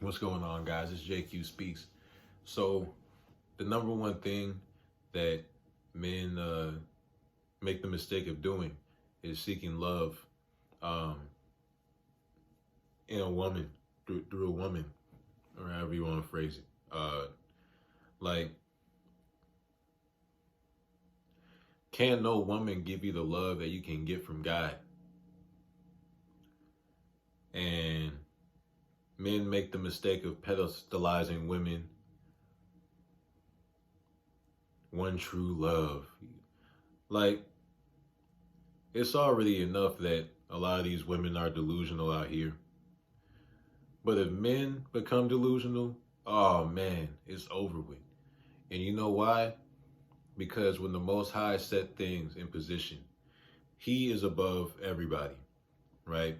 What's going on, guys? It's JQSpeaks. So, the number one thing that men make the mistake of doing is seeking love um, in a woman, through a woman, or however you want to phrase it. Like, can no woman give you the love that you can get from God? And men make the mistake of pedestalizing women, one true love. Like, it's already enough that a lot of these women are delusional out here. But if men become delusional, oh man, it's over with. And you know why? Because when the Most High set things in position, He is above everybody, right?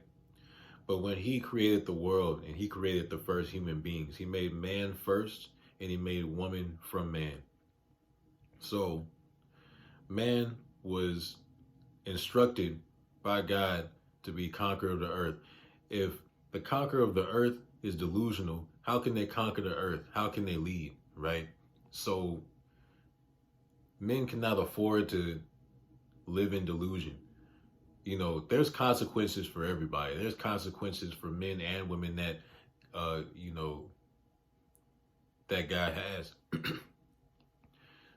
But when He created the world and He created the first human beings, He made man first and He made woman from man. So man was instructed by God to be conqueror of the earth. If the conqueror of the earth is delusional, how can they conquer the earth? How can they lead, right? So men cannot afford to live in delusion. You know, there's consequences for everybody. There's consequences for men and women that, you know, that God has.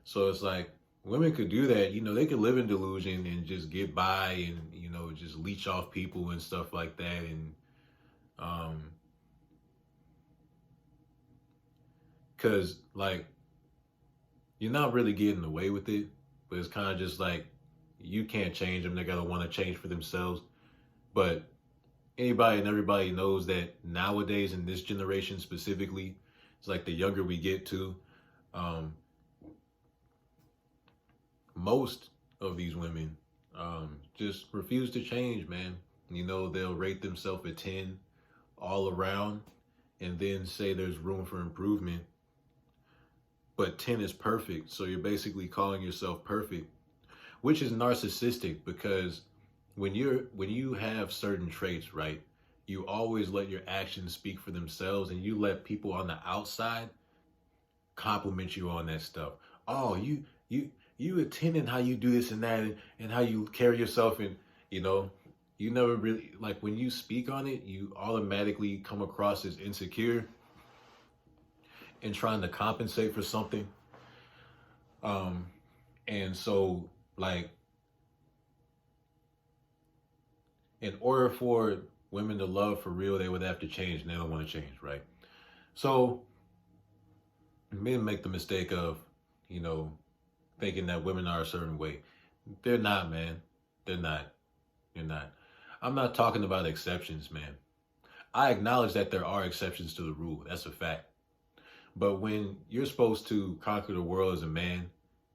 So it's like women could do that. You know, they could live in delusion and just get by and, you know, just leech off people and stuff like that. And, cause like, you're not really getting away with it, but it's kind of just like, you can't change them. They gotta want to change for themselves. But anybody and everybody knows that nowadays in this generation specifically, it's like the younger we get to, um, most of these women just refuse to change, man. You know, they'll rate themselves a 10 all around and then say there's room for improvement. But 10 is perfect. So you're basically calling yourself perfect, which is narcissistic because when you have certain traits, right? You always let your actions speak for themselves and you let people on the outside compliment you on that stuff. Oh, you attending how you do this and that and how you carry yourself, and you know, you never really, like, when you speak on it, you automatically come across as insecure and trying to compensate for something. Um and so, like, in order for women to love for real, they would have to change, and they don't want to change, right? So men make the mistake of, you know, thinking that women are a certain way. They're not, man. They're not. They're not. I'm not talking about exceptions, man. I acknowledge that there are exceptions to the rule. That's a fact. But when you're supposed to conquer the world as a man,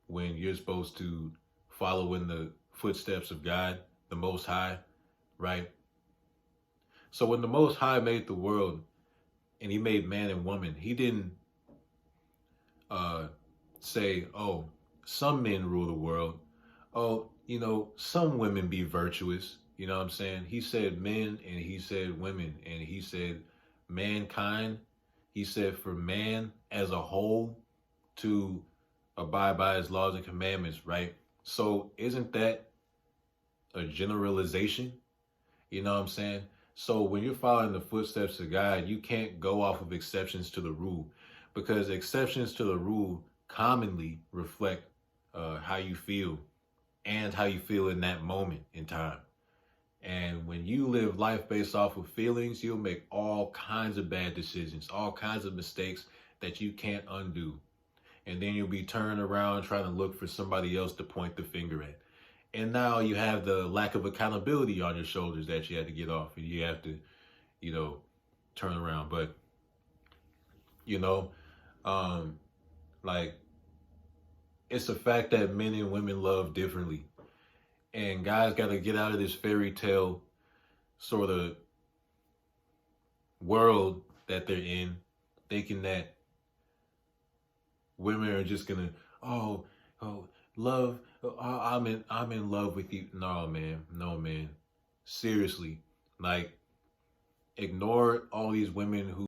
when you're supposed to follow in the footsteps of God, the Most High, right? So when the Most High made the world and He made man and woman, He didn't uh, say, oh, some men rule the world. Oh, you know, some women be virtuous. You know what I'm saying? He said men and He said women and He said mankind. He said for man as a whole to abide by His laws and commandments, right? So isn't that a generalization? You know what I'm saying? So when you're following the footsteps of God, you can't go off of exceptions to the rule, because exceptions to the rule commonly reflect how you feel and how you feel in that moment in time. And when you live life based off of feelings, you'll make all kinds of bad decisions, all kinds of mistakes that you can't undo. And then you'll be turning around trying to look for somebody else to point the finger at. And now you have the lack of accountability on your shoulders that you had to get off, and you have to, you know, turn around. But, you know, um, like, it's a fact that men and women love differently. And guys got to get out of this fairy tale sort of world that they're in, thinking that women are just gonna, oh, oh, love, I'm in love with you. No, man, no, man. Seriously, like, ignore all these women who